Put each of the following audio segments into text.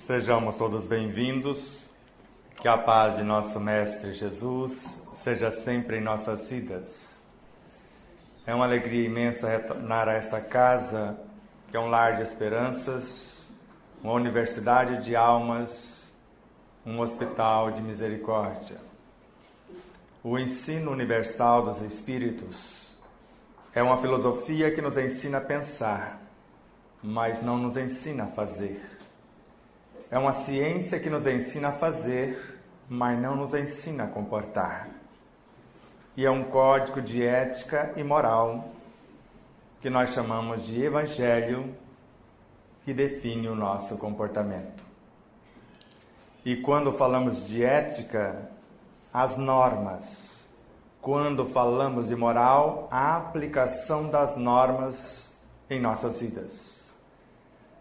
Sejamos todos bem-vindos, que a paz de nosso Mestre Jesus seja sempre em nossas vidas. É uma alegria imensa retornar a esta casa, que é um lar de esperanças, uma universidade de almas, um hospital de misericórdia. O ensino universal dos Espíritos é uma filosofia que nos ensina a pensar, mas não nos ensina a fazer. É uma ciência que nos ensina a fazer, mas não nos ensina a comportar. E é um código de ética e moral que nós chamamos de Evangelho, que define o nosso comportamento. E quando falamos de ética, as normas. Quando falamos de moral, a aplicação das normas em nossas vidas.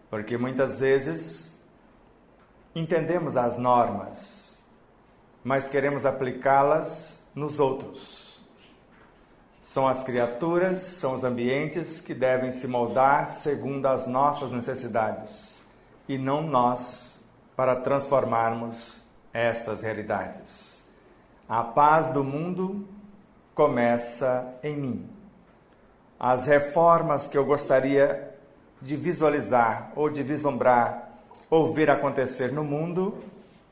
Porque muitas vezes entendemos as normas, mas queremos aplicá-las nos outros. São as criaturas, são os ambientes que devem se moldar segundo as nossas necessidades, e não nós para transformarmos estas realidades. A paz do mundo começa em mim. As reformas que eu gostaria de visualizar ou de vislumbrar ou ver acontecer no mundo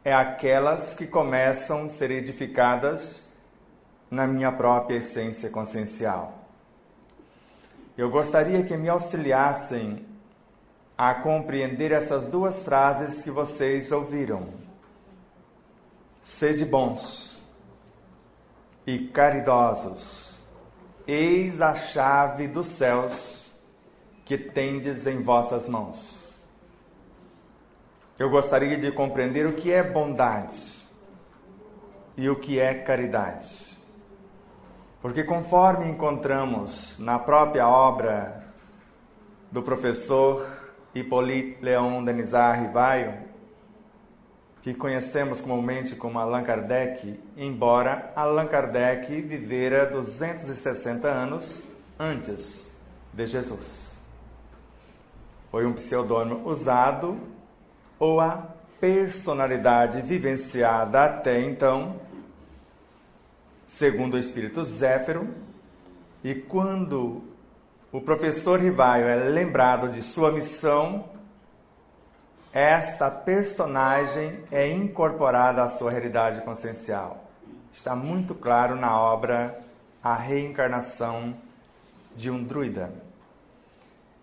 é aquelas que começam a ser edificadas na minha própria essência consciencial. Eu gostaria que me auxiliassem a compreender essas duas frases que vocês ouviram. Sede bons e caridosos, eis a chave dos céus que tendes em vossas mãos. Eu gostaria de compreender o que é bondade e o que é caridade. Porque conforme encontramos na própria obra do professor Hippolyte Léon Denisard Rivaio, que conhecemos comumente como Allan Kardec, embora Allan Kardec vivera 260 anos antes de Jesus. Foi um pseudônimo usado ou a personalidade vivenciada até então, segundo o espírito Zéfiro, e quando o professor Rivaio é lembrado de sua missão, esta personagem é incorporada à sua realidade consciencial. Está muito claro na obra A Reencarnação de um Druida.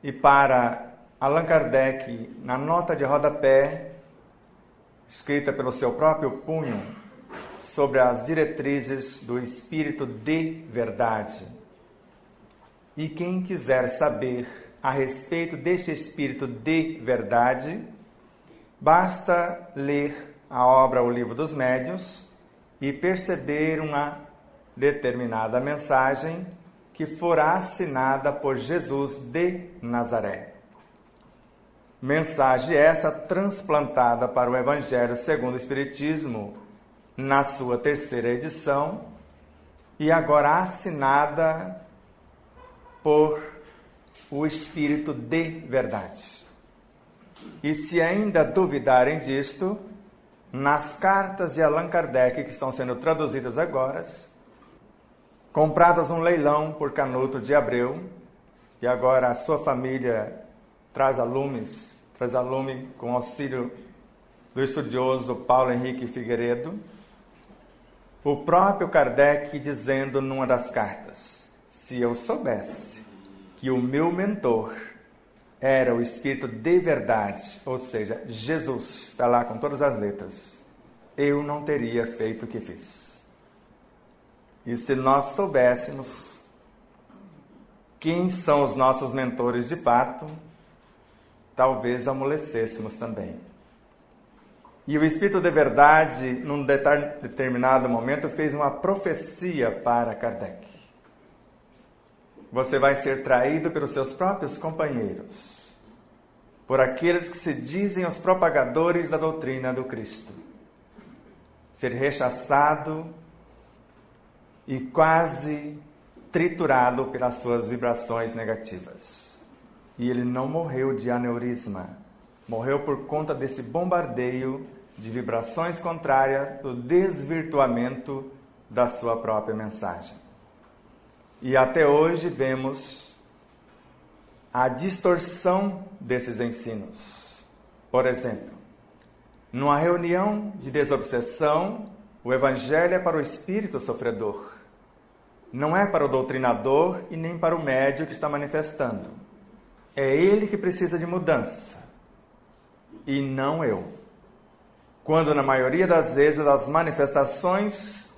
E para Allan Kardec, na nota de rodapé, escrita pelo seu próprio punho, sobre as diretrizes do Espírito de Verdade. E quem quiser saber a respeito deste Espírito de Verdade, basta ler a obra O Livro dos Médiuns e perceber uma determinada mensagem que fora assinada por Jesus de Nazaré. Mensagem essa transplantada para o Evangelho segundo o Espiritismo na sua 3ª edição e agora assinada por o Espírito de Verdade. E se ainda duvidarem disto, nas cartas de Allan Kardec que estão sendo traduzidas agora, compradas num leilão por Canuto de Abreu, e agora a sua família traz a lume com auxílio do estudioso Paulo Henrique Figueiredo, o próprio Kardec dizendo numa das cartas: se eu soubesse que o meu mentor era o Espírito de Verdade, ou seja, Jesus, está lá com todas as letras, eu não teria feito o que fiz. E se nós soubéssemos quem são os nossos mentores de fato, talvez amolecêssemos também. E o Espírito de Verdade, num determinado momento, fez uma profecia para Kardec. Você vai ser traído pelos seus próprios companheiros, por aqueles que se dizem os propagadores da doutrina do Cristo. Ser rechaçado e quase triturado pelas suas vibrações negativas. E ele não morreu de aneurisma. Morreu por conta desse bombardeio de vibrações contrárias, do desvirtuamento da sua própria mensagem. E até hoje vemos a distorção desses ensinos. Por exemplo, numa reunião de desobsessão, o Evangelho é para o espírito sofredor. Não é para o doutrinador e nem para o médium que está manifestando. É ele que precisa de mudança. E não eu. Quando na maioria das vezes as manifestações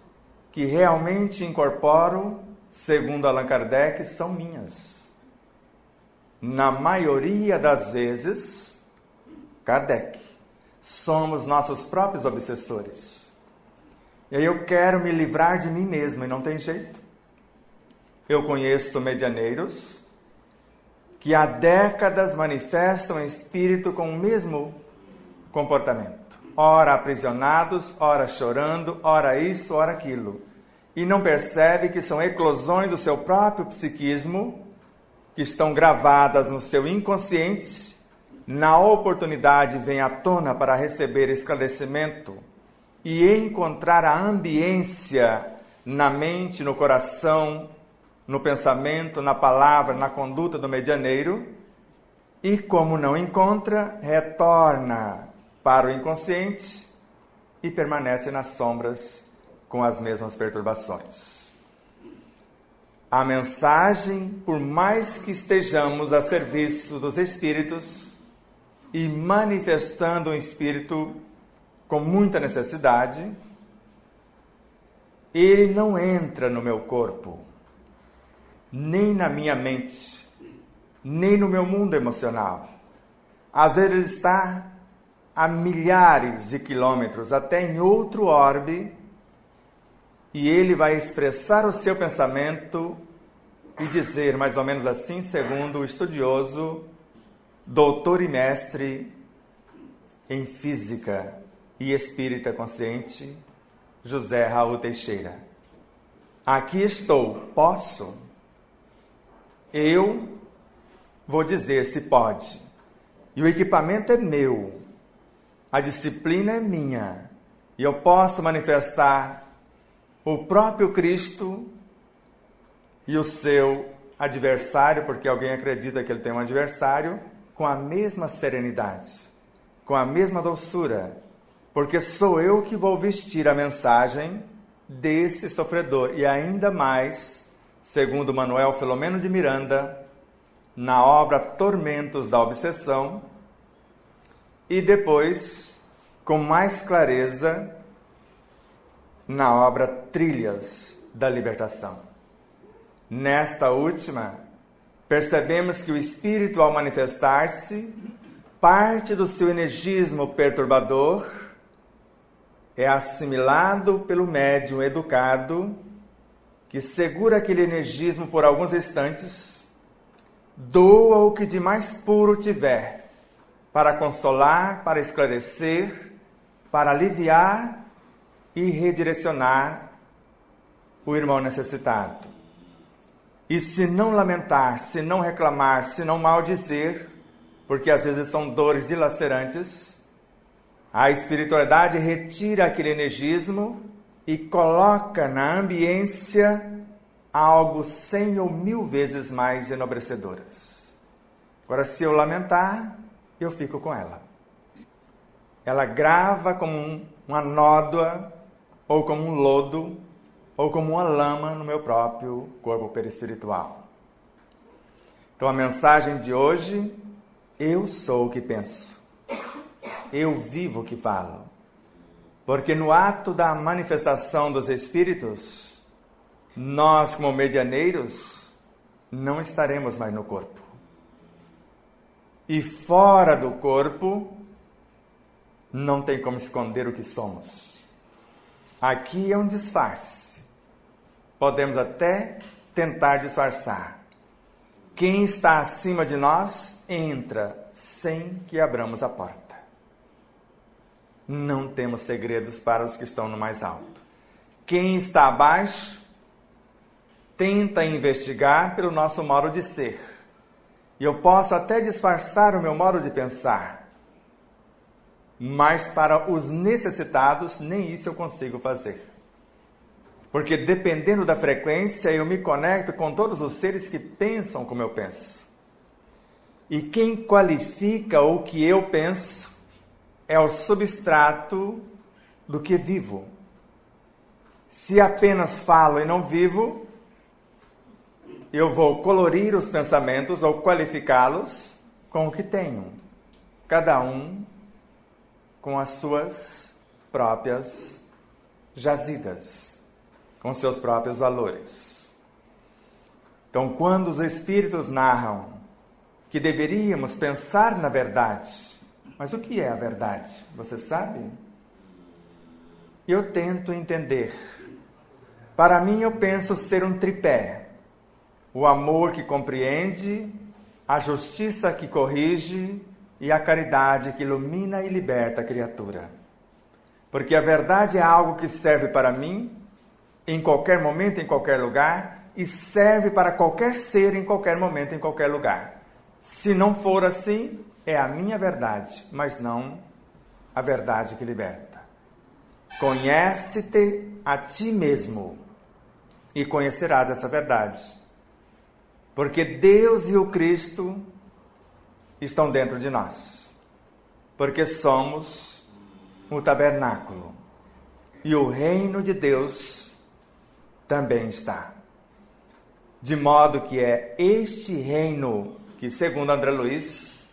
que realmente incorporo, segundo Allan Kardec, são minhas. Na maioria das vezes, Kardec, somos nossos próprios obsessores. E aí eu quero me livrar de mim mesmo e não tem jeito. Eu conheço medianeiros que há décadas manifestam em espírito com o mesmo comportamento. Ora aprisionados, ora chorando, ora isso, ora aquilo. E não percebe que são eclosões do seu próprio psiquismo, que estão gravadas no seu inconsciente. Na oportunidade vem à tona para receber esclarecimento e encontrar a ambiência na mente, no coração, no pensamento, na palavra, na conduta do medianeiro, e como não encontra, retorna para o inconsciente e permanece nas sombras com as mesmas perturbações. A mensagem, por mais que estejamos a serviço dos espíritos e manifestando um espírito com muita necessidade, ele não entra no meu corpo, nem na minha mente, nem no meu mundo emocional. Às vezes ele está a milhares de quilômetros, até em outro orbe, e ele vai expressar o seu pensamento e dizer, mais ou menos assim, segundo o estudioso, doutor e mestre em física e espírita consciente, José Raul Teixeira: aqui estou, posso? Eu vou dizer se pode. E o equipamento é meu. A disciplina é minha. E eu posso manifestar o próprio Cristo e o seu adversário, porque alguém acredita que ele tem um adversário, com a mesma serenidade, com a mesma doçura, porque sou eu que vou vestir a mensagem desse sofredor. E ainda mais, segundo Manuel Filomeno de Miranda, na obra Tormentos da Obsessão, e depois, com mais clareza, na obra Trilhas da Libertação. Nesta última, percebemos que o espírito, ao manifestar-se, parte do seu energismo perturbador é assimilado pelo médium educado, que segura aquele energismo por alguns instantes, doa o que de mais puro tiver, para consolar, para esclarecer, para aliviar e redirecionar o irmão necessitado. E se não lamentar, se não reclamar, se não maldizer, porque às vezes são dores dilacerantes, a espiritualidade retira aquele energismo e coloca na ambiência algo 100 ou 1000 vezes mais enobrecedoras. Agora, se eu lamentar, eu fico com ela. Ela grava como uma nódoa, ou como um lodo, ou como uma lama no meu próprio corpo perispiritual. Então a mensagem de hoje: eu sou o que penso, eu vivo o que falo. Porque no ato da manifestação dos espíritos, nós, como medianeiros, não estaremos mais no corpo. E fora do corpo, não tem como esconder o que somos. Aqui é um disfarce. Podemos até tentar disfarçar. Quem está acima de nós entra sem que abramos a porta. Não temos segredos para os que estão no mais alto. Quem está abaixo tenta investigar pelo nosso modo de ser. E eu posso até disfarçar o meu modo de pensar, mas para os necessitados, nem isso eu consigo fazer. Porque dependendo da frequência, eu me conecto com todos os seres que pensam como eu penso. E quem qualifica o que eu penso é o substrato do que vivo. Se apenas falo e não vivo, eu vou colorir os pensamentos ou qualificá-los com o que tenho. Cada um com as suas próprias jazidas, com seus próprios valores. Então, quando os Espíritos narram que deveríamos pensar na verdade, mas o que é a verdade? Você sabe? Eu tento entender. Para mim, eu penso ser um tripé. O amor que compreende, a justiça que corrige e a caridade que ilumina e liberta a criatura. Porque a verdade é algo que serve para mim, em qualquer momento, em qualquer lugar, e serve para qualquer ser, em qualquer momento, em qualquer lugar. Se não for assim, é a minha verdade, mas não a verdade que liberta. Conhece-te a ti mesmo e conhecerás essa verdade. Porque Deus e o Cristo estão dentro de nós. Porque somos o tabernáculo. E o reino de Deus também está. De modo que é este reino que, segundo André Luiz,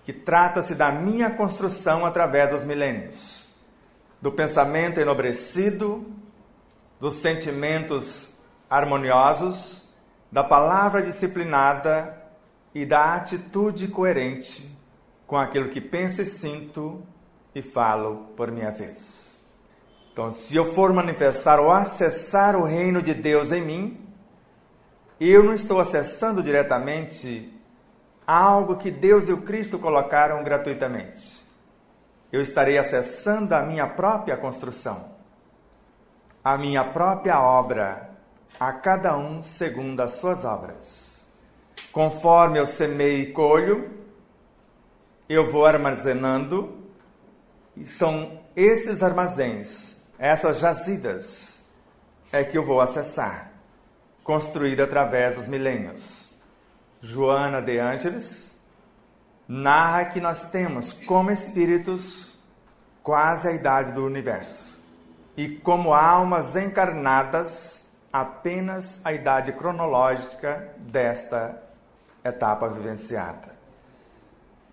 que trata-se da minha construção através dos milênios, do pensamento enobrecido, dos sentimentos harmoniosos, da palavra disciplinada e da atitude coerente com aquilo que penso e sinto e falo por minha vez. Então, se eu for manifestar ou acessar o reino de Deus em mim, eu não estou acessando diretamente algo que Deus e o Cristo colocaram gratuitamente. Eu estarei acessando a minha própria construção, a minha própria obra, a cada um segundo as suas obras. Conforme eu semeio e colho, eu vou armazenando, e são esses armazéns, essas jazidas, é que eu vou acessar, construída através dos milênios. Joana de Ângeles narra que nós temos como espíritos quase a idade do universo e como almas encarnadas apenas a idade cronológica desta etapa vivenciada.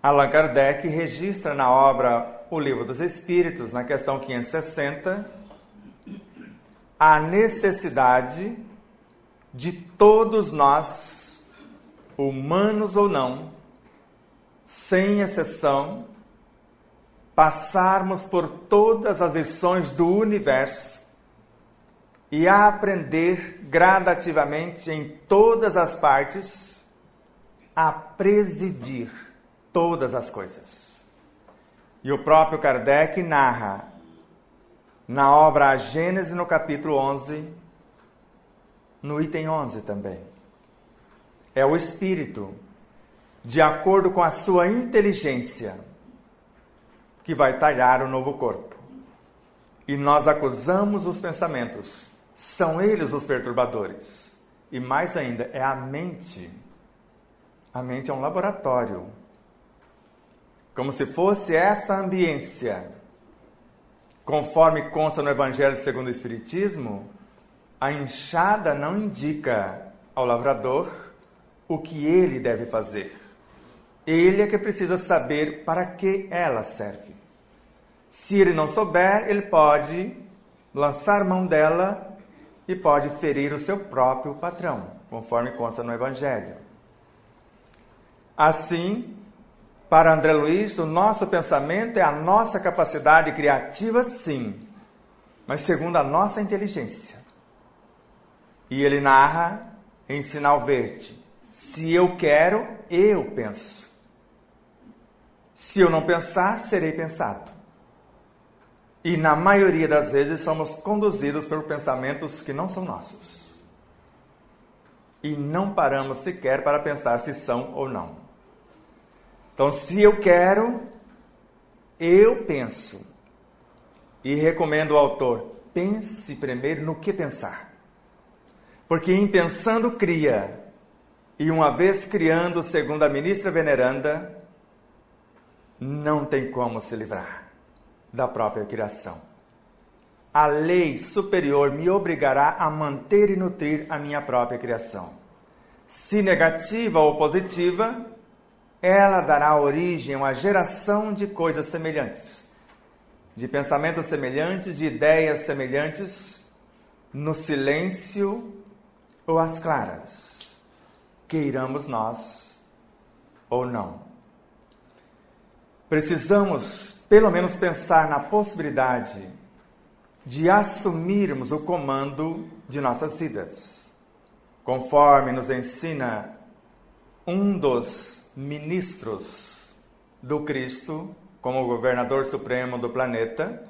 Allan Kardec registra na obra O Livro dos Espíritos, na questão 560, a necessidade de todos nós, humanos ou não, sem exceção, passarmos por todas as lições do universo e a aprender gradativamente em todas as partes a presidir todas as coisas. E o próprio Kardec narra na obra A Gênese, no capítulo 11, no item 11 também. É o espírito, de acordo com a sua inteligência, que vai talhar o novo corpo. E nós acusamos os pensamentos. São eles os perturbadores. E mais ainda, é a mente. A mente é um laboratório. Como se fosse essa ambiência. Conforme consta no Evangelho segundo o Espiritismo, a enxada não indica ao lavrador o que ele deve fazer. Ele é que precisa saber para que ela serve. Se ele não souber, ele pode lançar mão dela e pode ferir o seu próprio patrão, conforme consta no Evangelho. Assim, para André Luiz, o nosso pensamento é a nossa capacidade criativa, sim, mas segundo a nossa inteligência. E ele narra em sinal verde: se eu quero, eu penso. Se eu não pensar, serei pensado. E na maioria das vezes somos conduzidos por pensamentos que não são nossos. E não paramos sequer para pensar se são ou não. Então, se eu quero, eu penso, e recomendo ao autor, pense primeiro no que pensar. Porque em pensando cria, e uma vez criando, segundo a ministra veneranda, não tem como se livrar da própria criação. A lei superior me obrigará a manter e nutrir a minha própria criação. Se negativa ou positiva, ela dará origem a uma geração de coisas semelhantes, de pensamentos semelhantes, de ideias semelhantes, no silêncio ou às claras, queiramos nós ou não. Precisamos, pelo menos, pensar na possibilidade de assumirmos o comando de nossas vidas, conforme nos ensina um dos ministros do Cristo, como governador supremo do planeta,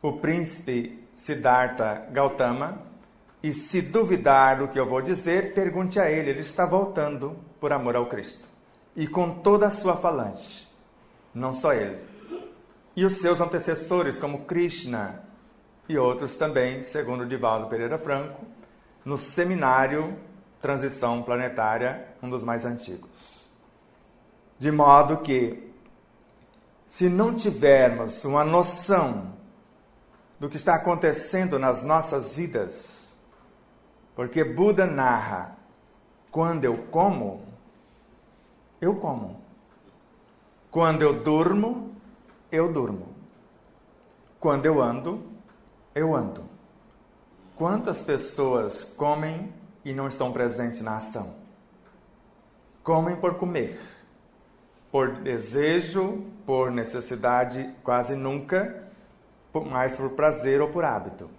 o príncipe Siddhartha Gautama. E se duvidar do que eu vou dizer, pergunte a ele está voltando por amor ao Cristo. E com toda a sua falange, não só ele. E os seus antecessores, como Krishna e outros também, segundo Divaldo Pereira Franco, no seminário Transição Planetária, um dos mais antigos. De modo que, se não tivermos uma noção do que está acontecendo nas nossas vidas, porque Buda narra, quando eu como, eu como. Quando eu durmo, eu durmo. Quando eu ando, eu ando. Quantas pessoas comem e não estão presentes na ação? Comem por comer, por desejo, por necessidade, quase nunca, mais por prazer ou por hábito.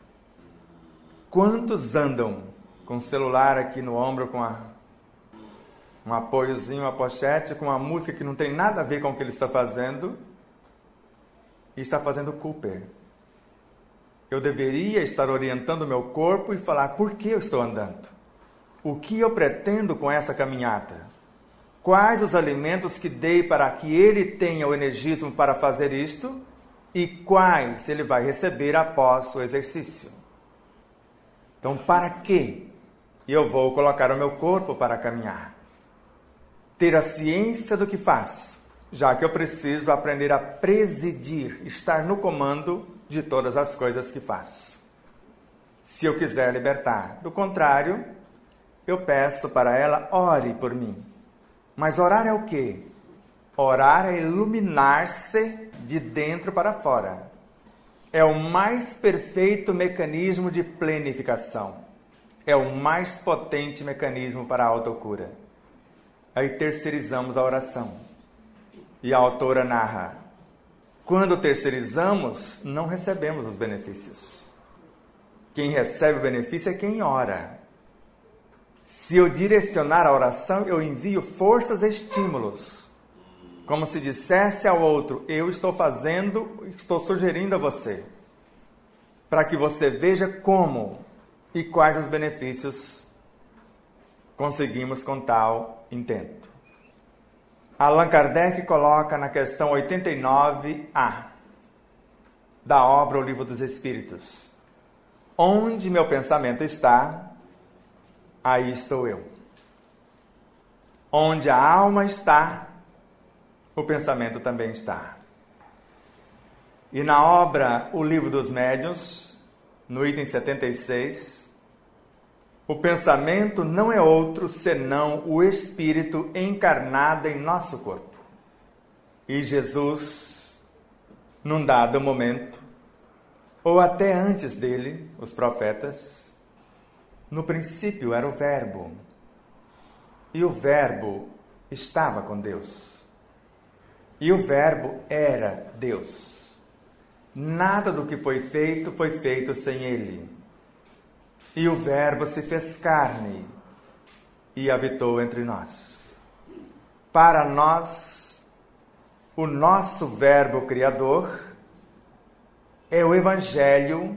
Quantos andam com o celular aqui no ombro, com um apoiozinho, uma pochete, com uma música que não tem nada a ver com o que ele está fazendo, e está fazendo Cooper? Eu deveria estar orientando o meu corpo e falar por que eu estou andando. O que eu pretendo com essa caminhada? Quais os alimentos que dei para que ele tenha o energismo para fazer isto? E quais ele vai receber após o exercício? Então, para que eu vou colocar o meu corpo para caminhar? Ter a ciência do que faço, já que eu preciso aprender a presidir, estar no comando de todas as coisas que faço. Se eu quiser libertar. Do contrário, eu peço para ela, ore por mim. Mas orar é o quê? Orar é iluminar-se de dentro para fora. É o mais perfeito mecanismo de planificação. É o mais potente mecanismo para a autocura. Aí terceirizamos a oração. E a autora narra, quando terceirizamos, não recebemos os benefícios. Quem recebe o benefício é quem ora. Se eu direcionar a oração, eu envio forças e estímulos. Como se dissesse ao outro, eu estou fazendo, estou sugerindo a você. Para que você veja como e quais os benefícios conseguimos com tal intento. Allan Kardec coloca na questão 89A da obra O Livro dos Espíritos: onde meu pensamento está, aí estou eu. Onde a alma está, o pensamento também está. E na obra O Livro dos Médiuns, no item 76, o pensamento não é outro senão o espírito encarnado em nosso corpo. E Jesus, num dado momento, ou até antes dele, os profetas, no princípio era o Verbo, e o Verbo estava com Deus, e o Verbo era Deus. Nada do que foi feito sem ele. E o Verbo se fez carne e habitou entre nós. Para nós, o nosso Verbo Criador é o Evangelho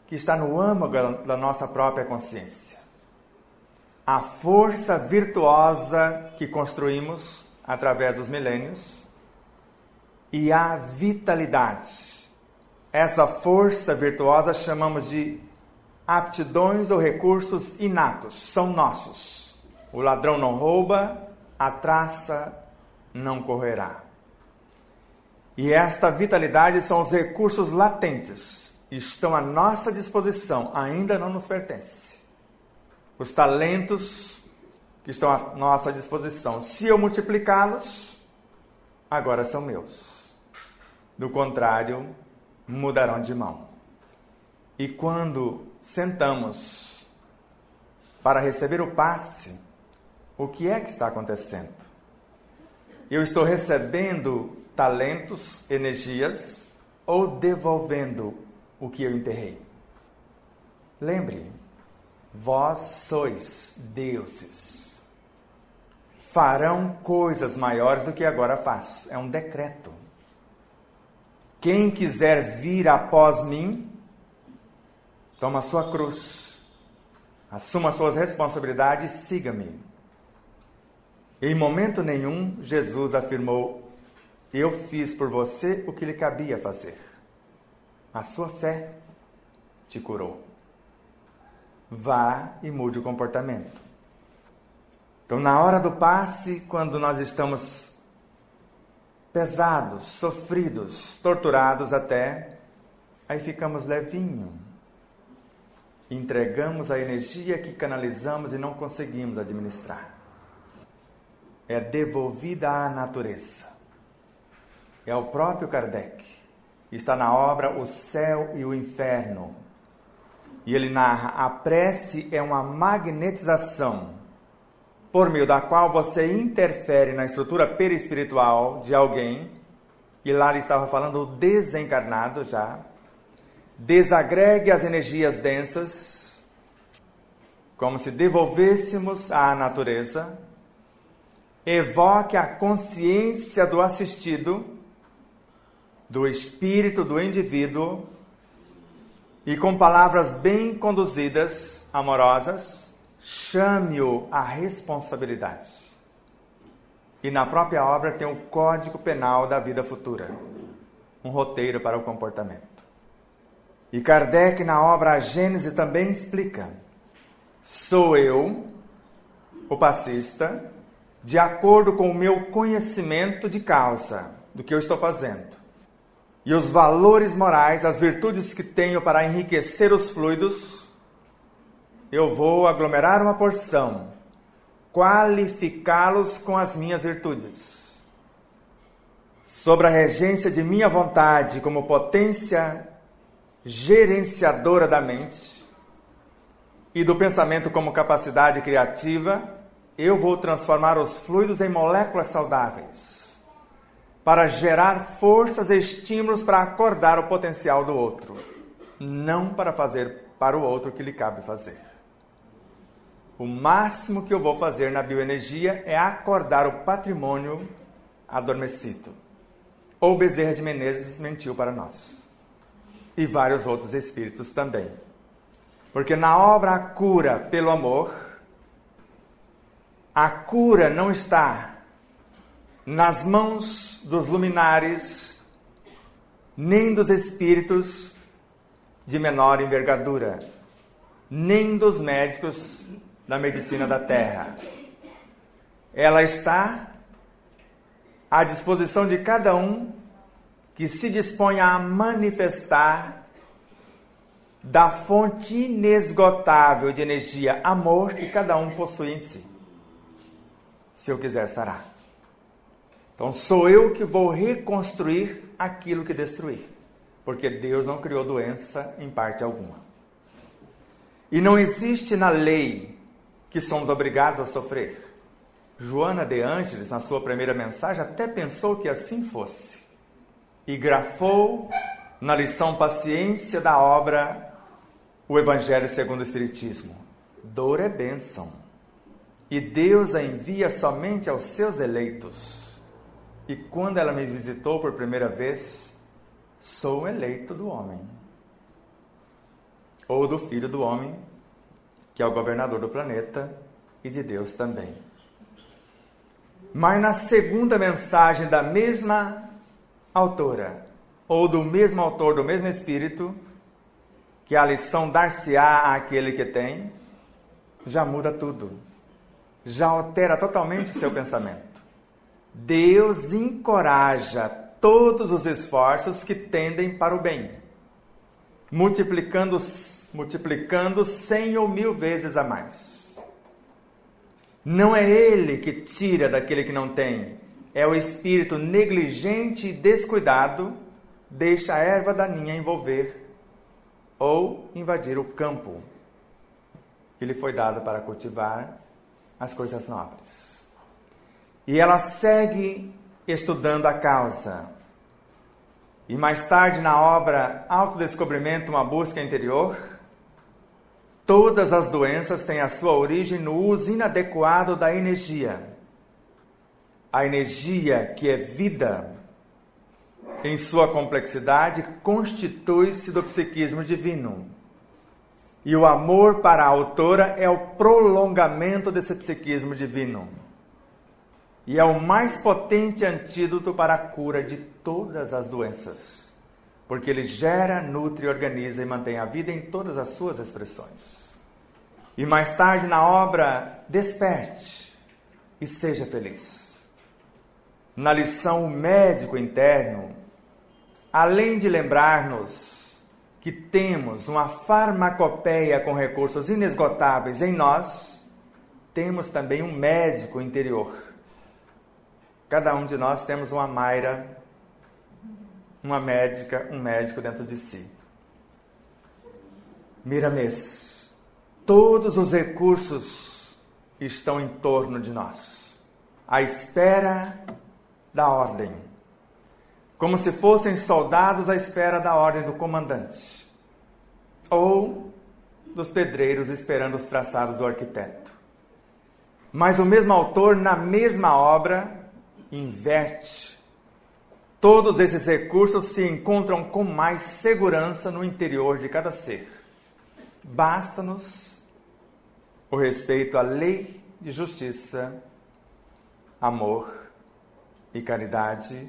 que está no âmago da nossa própria consciência. A força virtuosa que construímos através dos milênios e a vitalidade. Essa força virtuosa chamamos de aptidões ou recursos inatos, são nossos. O ladrão não rouba, a traça não correrá. E esta vitalidade são os recursos latentes, estão à nossa disposição, ainda não nos pertence. Os talentos que estão à nossa disposição, se eu multiplicá-los, agora são meus. Do contrário, mudarão de mão. E quando sentamos para receber o passe, o que é que está acontecendo? Eu estou recebendo talentos, energias, ou devolvendo o que eu enterrei? Lembre, vós sois deuses. Farão coisas maiores do que agora faço. É um decreto. Quem quiser vir após mim, toma a sua cruz, assuma as suas responsabilidades e siga-me. Em momento nenhum, Jesus afirmou: eu fiz por você o que lhe cabia fazer. A sua fé te curou. Vá e mude o comportamento. Então, na hora do passe, quando nós estamos pesados, sofridos, torturados até, aí ficamos levinho. Entregamos a energia que canalizamos e não conseguimos administrar. É devolvida à natureza. É o próprio Kardec. Está na obra O Céu e o Inferno. E ele narra: a prece é uma magnetização por meio da qual você interfere na estrutura perispiritual de alguém, e lá ele estava falando o desencarnado já, desagregue as energias densas, como se devolvêssemos à natureza, evoque a consciência do assistido, do espírito do indivíduo, e com palavras bem conduzidas, amorosas, chame-o à responsabilidade. E na própria obra tem o Código Penal da Vida Futura, um roteiro para o comportamento. E Kardec, na obra A Gênese, também explica: sou eu, o passista, de acordo com o meu conhecimento de causa, do que eu estou fazendo, e os valores morais, as virtudes que tenho para enriquecer os fluidos, eu vou aglomerar uma porção, qualificá-los com as minhas virtudes. Sob a regência de minha vontade como potência gerenciadora da mente e do pensamento como capacidade criativa, eu vou transformar os fluidos em moléculas saudáveis, para gerar forças e estímulos para acordar o potencial do outro, não para fazer para o outro o que lhe cabe fazer. O máximo que eu vou fazer na bioenergia é acordar o patrimônio adormecido. Ou Bezerra de Menezes mentiu para nós. E vários outros espíritos também. Porque na obra A Cura pelo Amor, a cura não está nas mãos dos luminares, nem dos espíritos de menor envergadura, nem dos médicos da medicina da Terra. Ela está à disposição de cada um que se dispõe a manifestar da fonte inesgotável de energia, amor, que cada um possui em si. Se eu quiser, estará. Então sou eu que vou reconstruir aquilo que destruir, porque Deus não criou doença em parte alguma. E não existe na lei que somos obrigados a sofrer. Joana de Ângeles, na sua primeira mensagem, até pensou que assim fosse. E grafou na lição Paciência da obra O Evangelho segundo o Espiritismo: dor é bênção, e Deus a envia somente aos seus eleitos. E quando ela me visitou por primeira vez, sou eleito do homem, ou do Filho do Homem, que é o governador do planeta, e de Deus também. Mas na segunda mensagem da mesma autora, ou do mesmo autor, do mesmo espírito, que a lição dar-se-á àquele que tem, já muda tudo. Já altera totalmente o seu pensamento. Deus encoraja todos os esforços que tendem para o bem, multiplicando 100 ou 1000 vezes a mais. Não é Ele que tira daquele que não tem, é o espírito negligente e descuidado, deixa a erva daninha envolver ou invadir o campo que lhe foi dado para cultivar as coisas nobres. E ela segue estudando a causa. E mais tarde, na obra Autodescobrimento, uma busca interior, todas as doenças têm a sua origem no uso inadequado da energia. A energia, que é vida, em sua complexidade, constitui-se do psiquismo divino. E o amor para a autora é o prolongamento desse psiquismo divino. E é o mais potente antídoto para a cura de todas as doenças. Porque ele gera, nutre, organiza e mantém a vida em todas as suas expressões. E mais tarde na obra, desperte e seja feliz. Na lição O Médico Interno, além de lembrar-nos que temos uma farmacopeia com recursos inesgotáveis em nós, temos também um médico interior. Cada um de nós temos uma Mayra, uma médica, um médico dentro de si. Miramês, todos os recursos estão em torno de nós, à espera da ordem, como se fossem soldados à espera da ordem do comandante, ou dos pedreiros esperando os traçados do arquiteto. Mas o mesmo autor, na mesma obra, inverte. Todos esses recursos se encontram com mais segurança no interior de cada ser. Basta-nos o respeito à lei de justiça, amor e caridade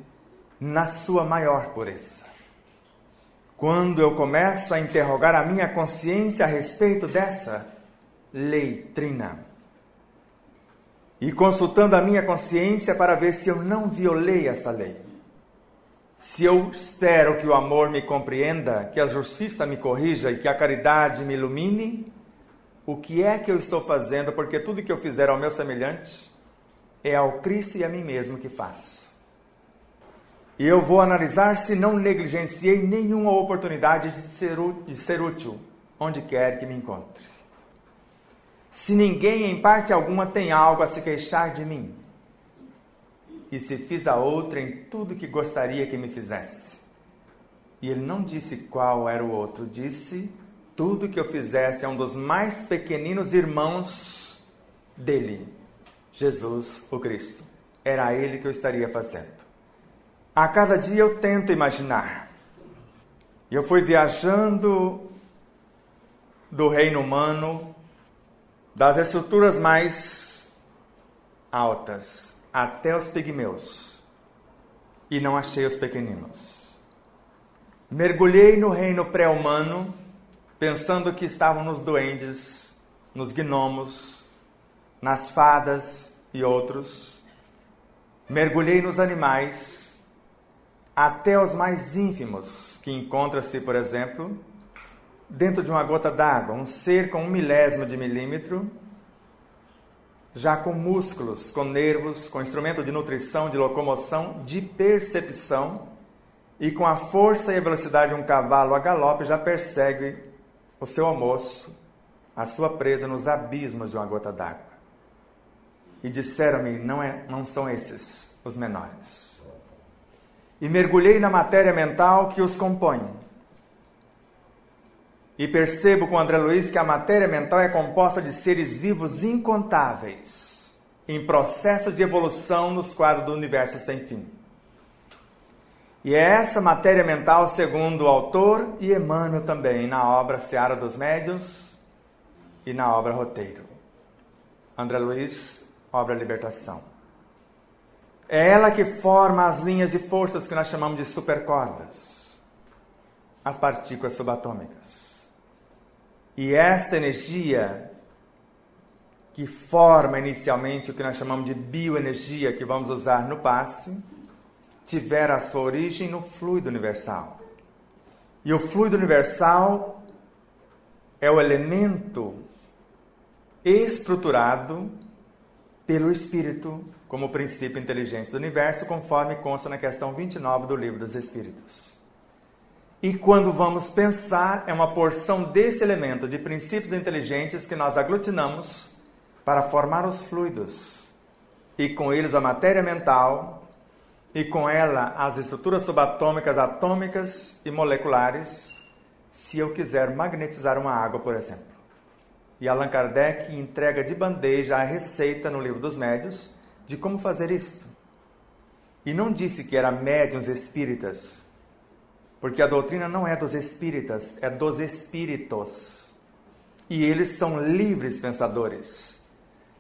na sua maior pureza. Quando eu começo a interrogar a minha consciência a respeito dessa lei trina, e consultando a minha consciência para ver se eu não violei essa lei, se eu espero que o amor me compreenda, que a justiça me corrija e que a caridade me ilumine, o que é que eu estou fazendo? Porque tudo que eu fizer ao meu semelhante é ao Cristo e a mim mesmo que faço. E eu vou analisar se não negligenciei nenhuma oportunidade de ser útil, onde quer que me encontre. Se ninguém, em parte alguma, tem algo a se queixar de mim, e se fiz a outra em tudo que gostaria que me fizesse. E ele não disse qual era o outro, disse tudo que eu fizesse a um dos mais pequeninos irmãos dele, Jesus o Cristo. Era a ele que eu estaria fazendo. A cada dia eu tento imaginar. Eu fui viajando do reino humano, das estruturas mais altas, até os pigmeus, e não achei os pequeninos. Mergulhei no reino pré-humano, pensando que estavam nos duendes, nos gnomos, nas fadas e outros. Mergulhei nos animais, até os mais ínfimos, que encontra-se, por exemplo, dentro de uma gota d'água, um ser com 1/1000 de milímetro, já com músculos, com nervos, com instrumento de nutrição, de locomoção, de percepção, e com a força e a velocidade de um cavalo a galope, já persegue o seu almoço, a sua presa nos abismos de uma gota d'água. E disseram-me, não são esses os menores. E mergulhei na matéria mental que os compõe. E percebo com André Luiz que a matéria mental é composta de seres vivos incontáveis, em processo de evolução nos quadros do universo sem fim. E é essa matéria mental, segundo o autor e Emmanuel também, na obra Seara dos Médiuns e na obra Roteiro. André Luiz, obra Libertação. É ela que forma as linhas de forças que nós chamamos de supercordas, as partículas subatômicas. E esta energia que forma inicialmente o que nós chamamos de bioenergia, que vamos usar no passe, tiver a sua origem no fluido universal. E o fluido universal é o elemento estruturado pelo Espírito como princípio inteligente do universo, conforme consta na questão 29 do Livro dos Espíritos. E quando vamos pensar, é uma porção desse elemento de princípios inteligentes que nós aglutinamos para formar os fluidos, e com eles a matéria mental, e com ela as estruturas subatômicas, atômicas e moleculares, se eu quiser magnetizar uma água, por exemplo. E Allan Kardec entrega de bandeja a receita no Livro dos Médiuns de como fazer isso. E não disse que era médiuns espíritas, porque a doutrina não é dos espíritas, é dos espíritos. E eles são livres pensadores.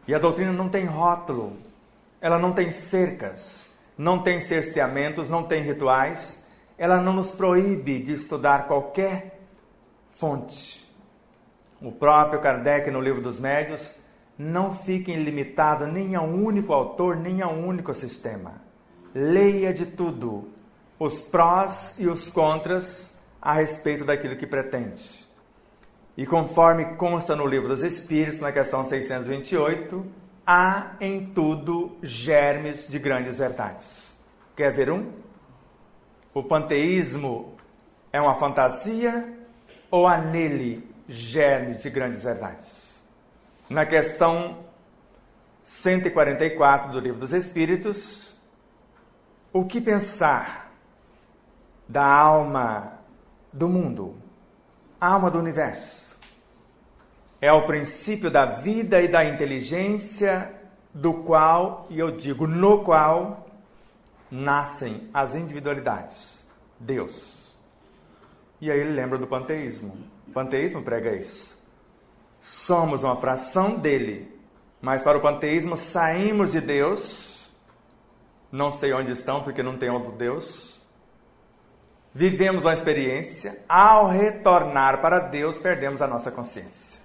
E a doutrina não tem rótulo, ela não tem cercas, não tem cerceamentos, não tem rituais, ela não nos proíbe de estudar qualquer fonte. O próprio Kardec, no Livro dos Médiuns, não fique limitado nem a um único autor, nem a um único sistema. Leia de tudo, os prós e os contras a respeito daquilo que pretende. E conforme consta no Livro dos Espíritos, na questão 628, há em tudo germes de grandes verdades. Quer ver um? O panteísmo é uma fantasia ou há nele germes de grandes verdades? Na questão 144 do Livro dos Espíritos, o que pensar da alma do mundo, alma do universo? É o princípio da vida e da inteligência do qual, e eu digo no qual, nascem as individualidades, Deus. E aí ele lembra do panteísmo. O panteísmo prega isso. Somos uma fração dele, mas para o panteísmo saímos de Deus, não sei onde estão porque não tem outro Deus, vivemos uma experiência, ao retornar para Deus perdemos a nossa consciência.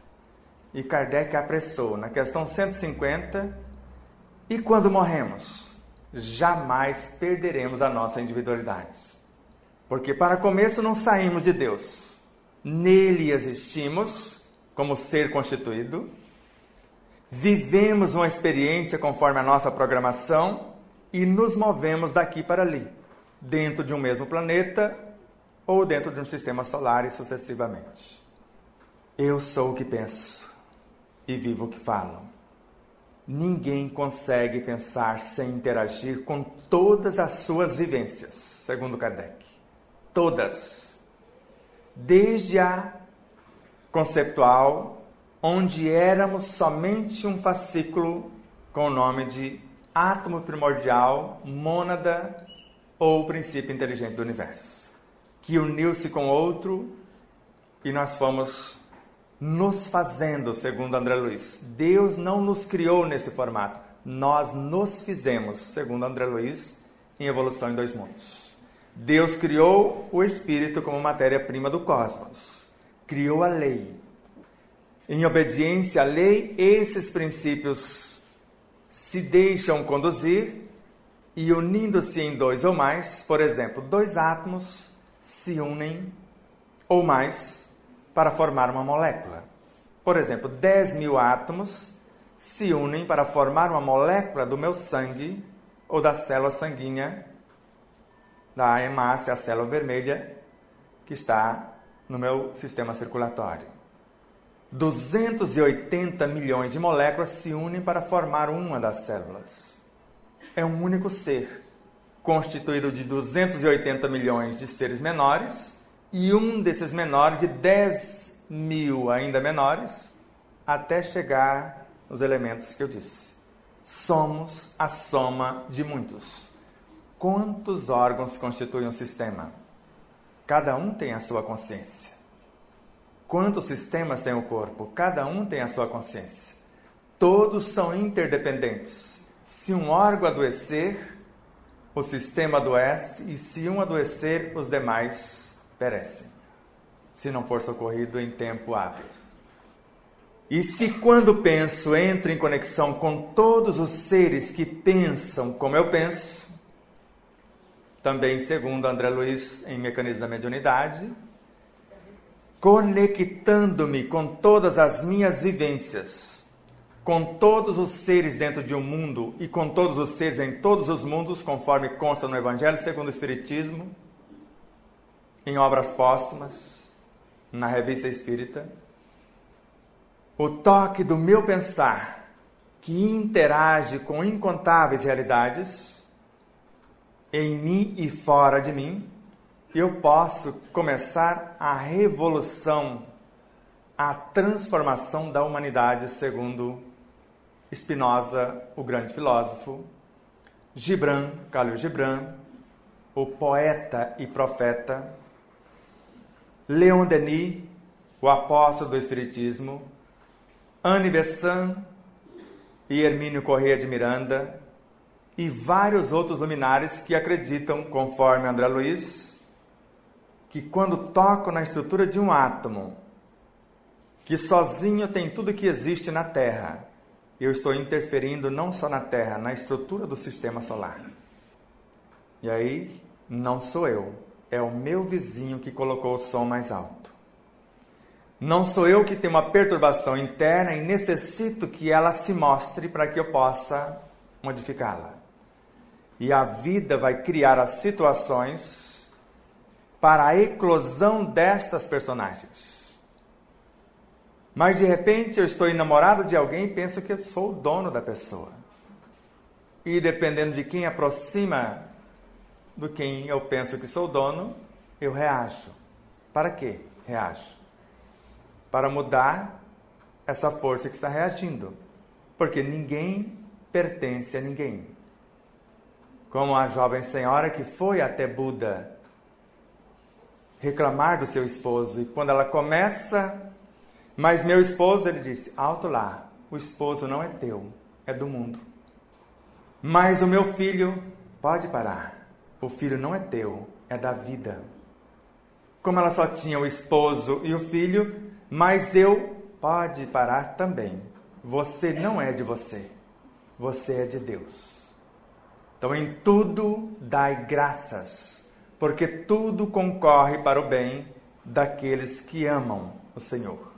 E Kardec apressou na questão 150, e quando morremos, jamais perderemos a nossa individualidade. Porque para começo não saímos de Deus, nele existimos como ser constituído, vivemos uma experiência conforme a nossa programação e nos movemos daqui para ali, dentro de um mesmo planeta ou dentro de um sistema solar e sucessivamente. Eu sou o que penso e vivo o que falo. Ninguém consegue pensar sem interagir com todas as suas vivências, segundo Kardec. Todas. Desde a conceptual, onde éramos somente um fascículo com o nome de átomo primordial, mônada ou princípio inteligente do universo, que uniu-se com outro e nós fomos nos fazendo, segundo André Luiz. Deus não nos criou nesse formato, nós nos fizemos, segundo André Luiz, em Evolução em Dois Mundos. Deus criou o espírito como matéria-prima do cosmos, criou a lei. Em obediência à lei, esses princípios se deixam conduzir e, unindo-se em dois ou mais, por exemplo, dois átomos se unem ou mais para formar uma molécula. Por exemplo, 10.000 átomos se unem para formar uma molécula do meu sangue ou da célula sanguínea da hemácia, a célula vermelha, que está no meu sistema circulatório. 280 milhões de moléculas se unem para formar uma das células. É um único ser, constituído de 280 milhões de seres menores, e um desses menores de 10.000 ainda menores, até chegar nos elementos que eu disse. Somos a soma de muitos. Quantos órgãos constituem um sistema? Cada um tem a sua consciência. Quantos sistemas tem o corpo? Cada um tem a sua consciência. Todos são interdependentes. Se um órgão adoecer, o sistema adoece, e se um adoecer, os demais perecem, se não for socorrido em tempo hábil. E se quando penso, entro em conexão com todos os seres que pensam como eu penso, também segundo André Luiz em Mecanismo da Mediunidade, conectando-me com todas as minhas vivências, com todos os seres dentro de um mundo e com todos os seres em todos os mundos, conforme consta no Evangelho segundo o Espiritismo, em obras póstumas, na Revista Espírita, o toque do meu pensar, que interage com incontáveis realidades, em mim e fora de mim, eu posso começar a revolução, a transformação da humanidade, segundo Spinoza, o grande filósofo, Khalil Gibran, o poeta e profeta, Leon Denis, o apóstolo do Espiritismo, Anne Besant e Hermínio Corrêa de Miranda, e vários outros luminares que acreditam, conforme André Luiz, que quando toco na estrutura de um átomo, que sozinho tem tudo que existe na Terra, eu estou interferindo não só na Terra, na estrutura do sistema solar. E aí, não sou eu, é o meu vizinho que colocou o som mais alto. Não sou eu que tenho uma perturbação interna e necessito que ela se mostre para que eu possa modificá-la. E a vida vai criar as situações para a eclosão destas personagens. Mas de repente eu estou enamorado de alguém e penso que eu sou o dono da pessoa. E dependendo de quem aproxima do quem eu penso que sou dono, eu reajo. Para quê? Reajo. Para mudar essa força que está reagindo. Porque ninguém pertence a ninguém. Como a jovem senhora que foi até Buda reclamar do seu esposo. E quando ela começa, mas meu esposo, ele disse, alto lá, o esposo não é teu, é do mundo. Mas o meu filho, pode parar, o filho não é teu, é da vida. Como ela só tinha o esposo e o filho, mas eu, pode parar também. Você não é de você, você é de Deus. Então, em tudo, dai graças, porque tudo concorre para o bem daqueles que amam o Senhor.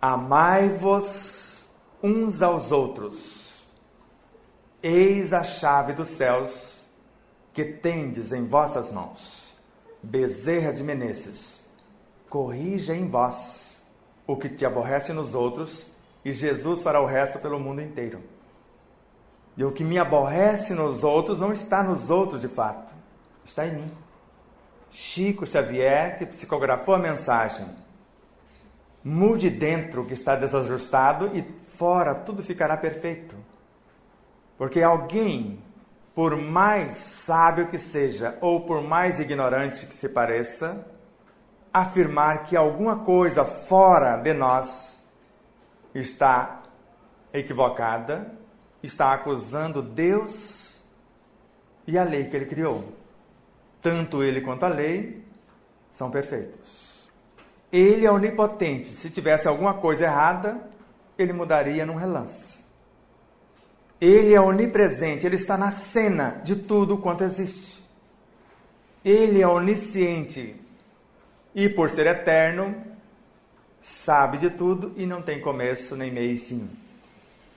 Amai-vos uns aos outros. Eis a chave dos céus que tendes em vossas mãos. Bezerra de Menezes, corrija em vós o que te aborrece nos outros, e Jesus fará o resto pelo mundo inteiro. E o que me aborrece nos outros não está nos outros de fato, está em mim. Chico Xavier, que psicografou a mensagem, mude dentro o que está desajustado e fora tudo ficará perfeito. Porque alguém, por mais sábio que seja ou por mais ignorante que se pareça, afirmar que alguma coisa fora de nós está equivocada, está acusando Deus e a lei que Ele criou. Tanto Ele quanto a lei são perfeitos. Ele é onipotente. Se tivesse alguma coisa errada, Ele mudaria num relance. Ele é onipresente. Ele está na cena de tudo quanto existe. Ele é onisciente. E por ser eterno, sabe de tudo e não tem começo, nem meio e fim.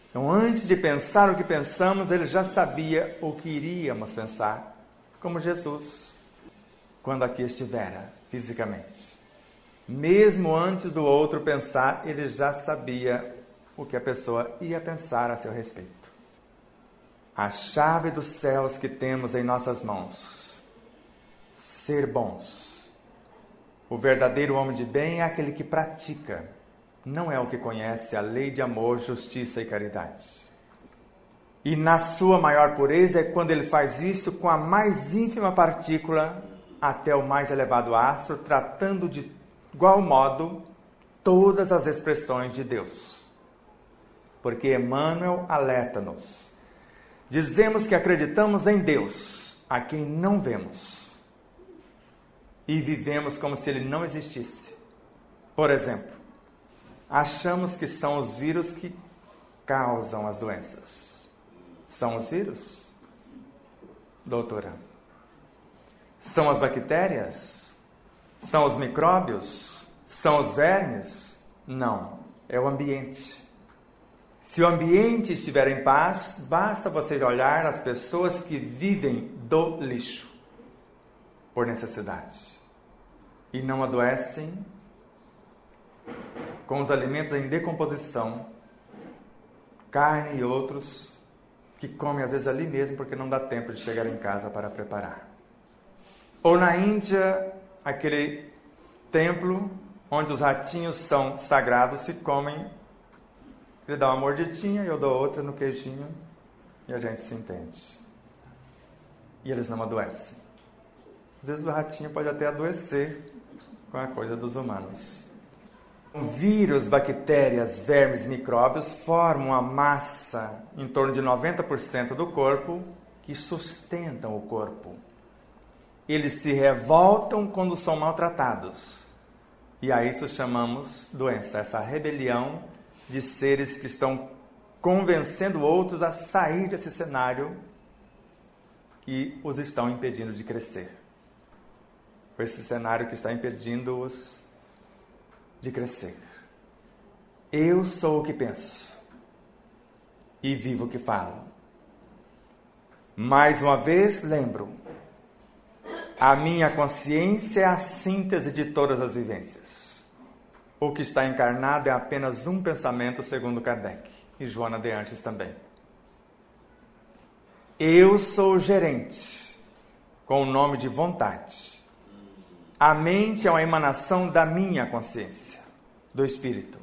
Então, antes de pensar o que pensamos, Ele já sabia o que iríamos pensar, como Jesus, quando aqui estivera, fisicamente. Mesmo antes do outro pensar, Ele já sabia o que a pessoa ia pensar a seu respeito. A chave dos céus que temos em nossas mãos. Ser bons. O verdadeiro homem de bem é aquele que pratica. Não é o que conhece a lei de amor, justiça e caridade. E na sua maior pureza é quando ele faz isso com a mais ínfima partícula até o mais elevado astro, tratando de igual modo todas as expressões de Deus. Porque Emmanuel alerta-nos. Dizemos que acreditamos em Deus, a quem não vemos, e vivemos como se Ele não existisse. Por exemplo, achamos que são os vírus que causam as doenças. São os vírus? Doutora? São as bactérias? São os micróbios? São os vermes? Não, é o ambiente. Se o ambiente estiver em paz, basta você olhar as pessoas que vivem do lixo, por necessidade, e não adoecem com os alimentos em decomposição, carne e outros que comem às vezes ali mesmo porque não dá tempo de chegar em casa para preparar. Ou na Índia, aquele templo onde os ratinhos são sagrados se comem. Ele dá uma mordidinha e eu dou outra no queijinho e a gente se entende. E eles não adoecem. Às vezes o ratinho pode até adoecer com a coisa dos humanos. Vírus, bactérias, vermes e micróbios formam uma massa em torno de 90% do corpo que sustentam o corpo. Eles se revoltam quando são maltratados. E a isso chamamos doença, essa rebelião de seres que estão convencendo outros a sair desse cenário que os estão impedindo de crescer. Esse cenário que está impedindo-os de crescer. Eu sou o que penso e vivo o que falo. Mais uma vez, lembro, a minha consciência é a síntese de todas as vivências. O que está encarnado é apenas um pensamento, segundo Kardec e Joana de Antes também. Eu sou o gerente, com o nome de vontade. A mente é uma emanação da minha consciência, do espírito.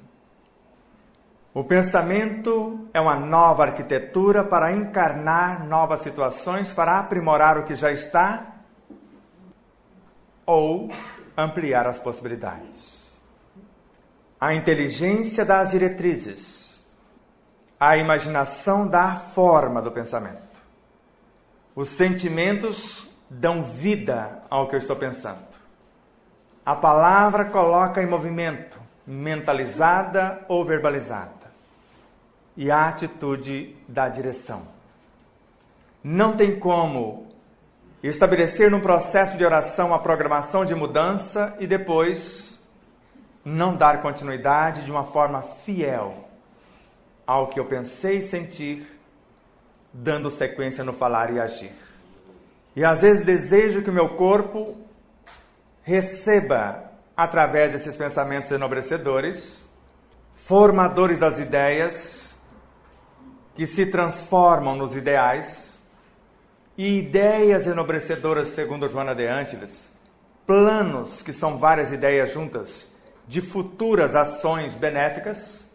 O pensamento é uma nova arquitetura para encarnar novas situações, para aprimorar o que já está ou ampliar as possibilidades. A inteligência dá as diretrizes, a imaginação dá a forma do pensamento. Os sentimentos dão vida ao que eu estou pensando. A palavra coloca em movimento, mentalizada ou verbalizada. E a atitude dá direção. Não tem como estabelecer num processo de oração a programação de mudança e depois não dar continuidade de uma forma fiel ao que eu pensei e sentir, dando sequência no falar e agir. E às vezes desejo que o meu corpo receba, através desses pensamentos enobrecedores, formadores das ideias, que se transformam nos ideais, e ideias enobrecedoras, segundo Joana de Ângeles, planos, que são várias ideias juntas, de futuras ações benéficas,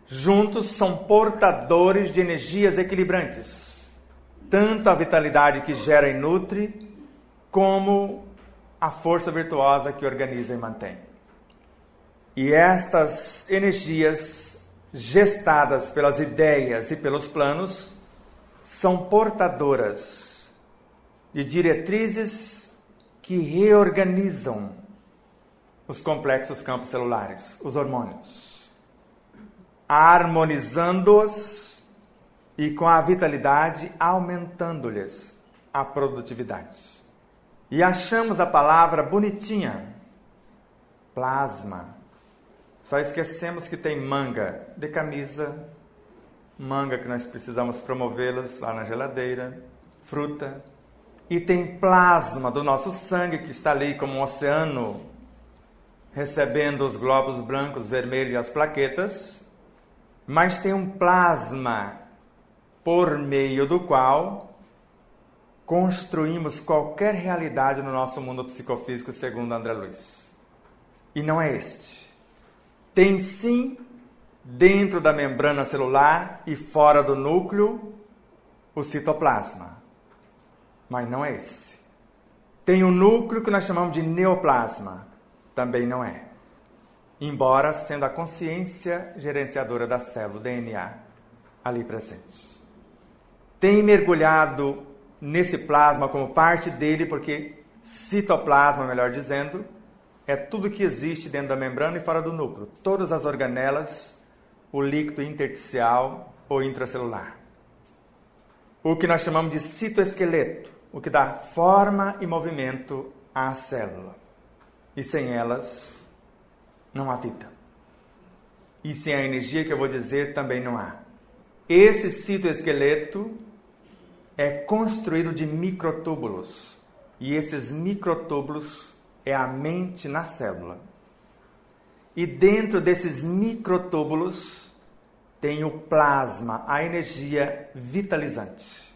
juntos são portadores de energias equilibrantes, tanto a vitalidade que gera e nutre, como a força virtuosa que organiza e mantém. E estas energias, gestadas pelas ideias e pelos planos, são portadoras de diretrizes que reorganizam os complexos campos celulares, os hormônios, harmonizando-os e com a vitalidade aumentando-lhes a produtividade. E achamos a palavra bonitinha, plasma. Só esquecemos que tem manga de camisa, manga que nós precisamos promovê-los lá na geladeira, fruta, e tem plasma do nosso sangue que está ali como um oceano, recebendo os glóbulos brancos, vermelhos e as plaquetas, mas tem um plasma por meio do qual construímos qualquer realidade no nosso mundo psicofísico, segundo André Luiz. E não é este. Tem sim, dentro da membrana celular e fora do núcleo, o citoplasma. Mas não é esse. Tem o núcleo que nós chamamos de neoplasma. Também não é. Embora sendo a consciência gerenciadora da célula, o DNA, ali presente. tem mergulhado nesse plasma como parte dele, porque citoplasma, melhor dizendo, é tudo que existe dentro da membrana e fora do núcleo. Todas as organelas, o líquido intersticial ou intracelular. O que nós chamamos de citoesqueleto, o que dá forma e movimento à célula. E sem elas, não há vida. E sem a energia que eu vou dizer, também não há. Esse citoesqueleto é construído de microtúbulos. E esses microtúbulos é a mente na célula. E dentro desses microtúbulos tem o plasma, a energia vitalizante.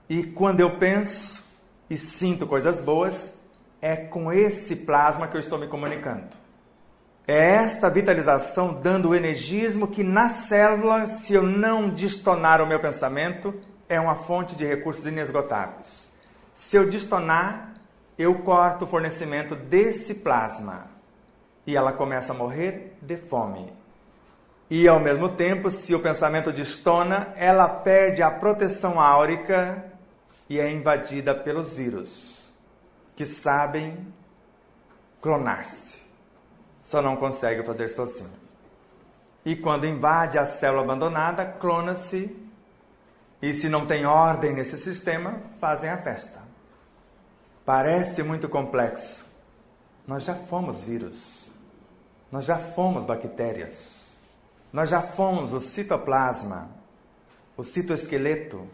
E quando eu penso e sinto coisas boas, é com esse plasma que eu estou me comunicando. É esta vitalização dando o energismo que na célula, se eu não destonar o meu pensamento, é uma fonte de recursos inesgotáveis. Se eu destonar, eu corto o fornecimento desse plasma e ela começa a morrer de fome. E ao mesmo tempo, se o pensamento destona, ela perde a proteção áurica e é invadida pelos vírus, que sabem clonar-se. Só não consegue fazer sozinho. E quando invade a célula abandonada, clona-se. E se não tem ordem nesse sistema, fazem a festa. Parece muito complexo. Nós já fomos vírus. Nós já fomos bactérias. Nós já fomos o citoplasma, o citoesqueleto.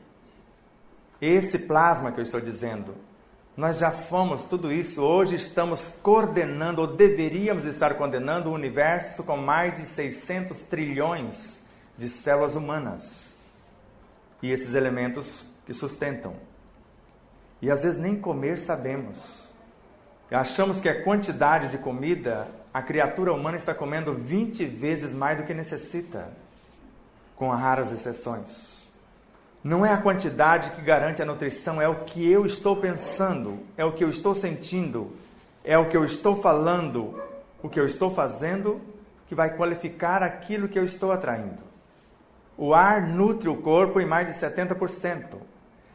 Esse plasma que eu estou dizendo, nós já fomos tudo isso. Hoje estamos coordenando, ou deveríamos estar coordenando o universo com mais de 600 trilhões de células humanas. E esses elementos que sustentam. E às vezes nem comer sabemos. E achamos que a quantidade de comida, a criatura humana está comendo 20 vezes mais do que necessita, com raras exceções. Não é a quantidade que garante a nutrição, é o que eu estou pensando, é o que eu estou sentindo, é o que eu estou falando, o que eu estou fazendo, que vai qualificar aquilo que eu estou atraindo. O ar nutre o corpo em mais de 70%.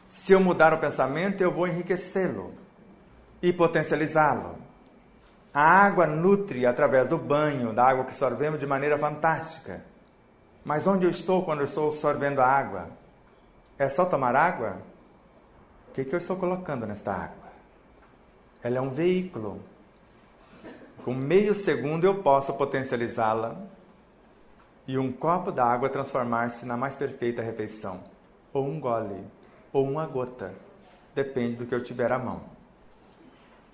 Se eu mudar o pensamento, eu vou enriquecê-lo e potencializá-lo. A água nutre através do banho, da água que sorvemos de maneira fantástica. Mas onde eu estou quando eu estou sorvendo a água? É só tomar água? O que eu estou colocando nesta água? Ela é um veículo. Com meio segundo eu posso potencializá-la e um copo d'água transformar-se na mais perfeita refeição. Ou um gole, ou uma gota. Depende do que eu tiver à mão.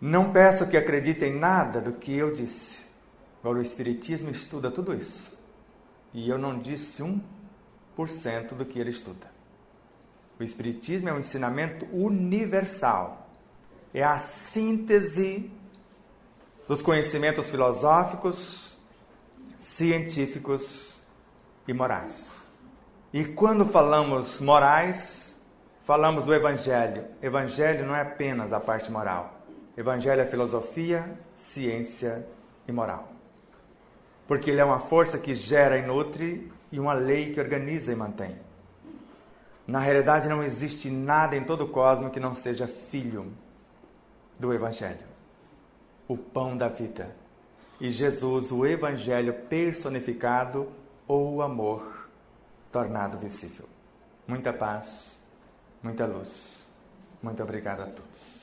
Não peço que acreditem em nada do que eu disse. Agora o Espiritismo estuda tudo isso. E eu não disse 1% do que ele estuda. O Espiritismo é um ensinamento universal. É a síntese dos conhecimentos filosóficos, científicos e morais. E quando falamos morais, falamos do Evangelho. Evangelho não é apenas a parte moral. Evangelho é filosofia, ciência e moral. Porque ele é uma força que gera e nutre e uma lei que organiza e mantém. Na realidade, não existe nada em todo o cosmos que não seja filho do Evangelho. O pão da vida. E Jesus, o Evangelho personificado ou o amor tornado visível. Muita paz, muita luz. Muito obrigado a todos.